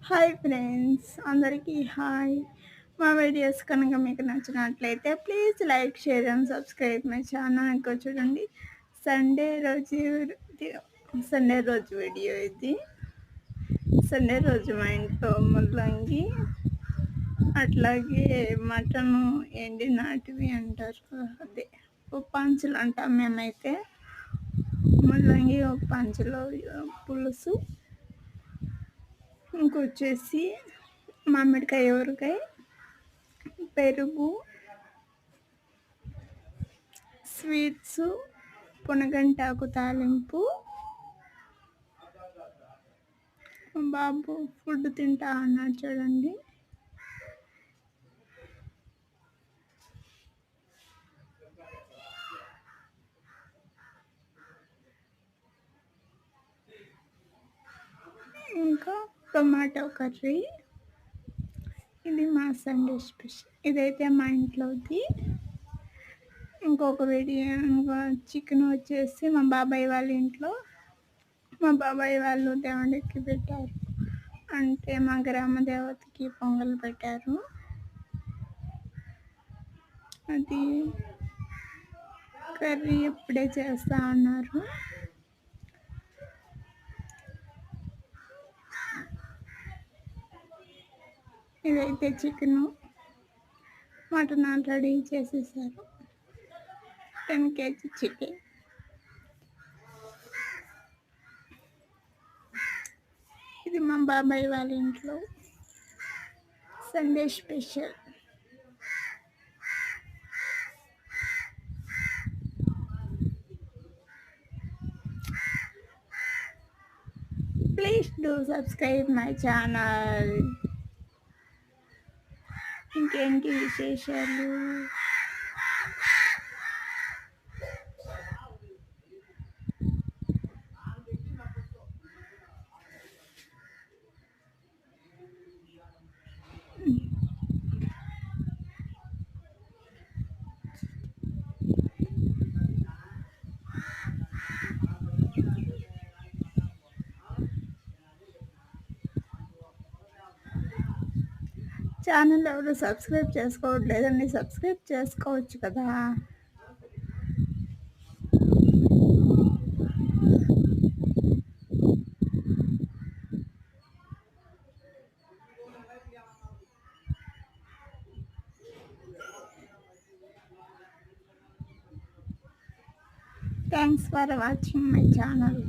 Hi friends, అందరికీ hi. మా videos కనుక మీకు నచ్చినట్లయితే please like, share and subscribe my channel. ఇంకా చూడండి, సండే రోజు సండే రోజు వీడియో ఇది. సండే రోజు మా ఇంట్లో ముల్లంగి, అట్లాగే మటను, ఎండి నాటివి అంటారు, అదే ఉప్పాంచులు అంటాం మేమైతే. ముల్లంగి ఉప్పాంచులో పులుసు, ఇంకొచ్చేసి మామిడికాయ ఊరగాయ, పెరుగు, స్వీట్స్, పునగంటాకు తాలింపు. బాబు ఫుడ్ తింటా అన్నాడు చూడండి. ఇంకా టొమాటో కర్రీ. ఇది మా సండే స్పెషల్. ఇదైతే మా ఇంట్లోది. ఇంకొక వీడియో, ఇంకా చికెన్ వచ్చేసి మా బాబాయ్ వాళ్ళ ఇంట్లో. మా బాబాయ్ వాళ్ళు దేవుడికి పెట్టారు, అంటే మా గ్రామ దేవతకి పొంగల్ పెట్టారు. అది కర్రీ ఇప్పుడే చేస్తా ఉన్నారు. ఇదైతే చికెను, మటన్ ఆల్రెడీ చేసేసారు. 10 kg చికెన్. ఇది మా బాబాయ్ వాళ్ళ ఇంట్లో Sunday special. Please do subscribe my channel. ఇంకేంటి విశేషాలు? ఛానల్ ఎవరు సబ్స్క్రైబ్ చేసుకోవట్లేదండి, సబ్స్క్రైబ్ చేసుకోవచ్చు కదా. Thanks for watching my channel.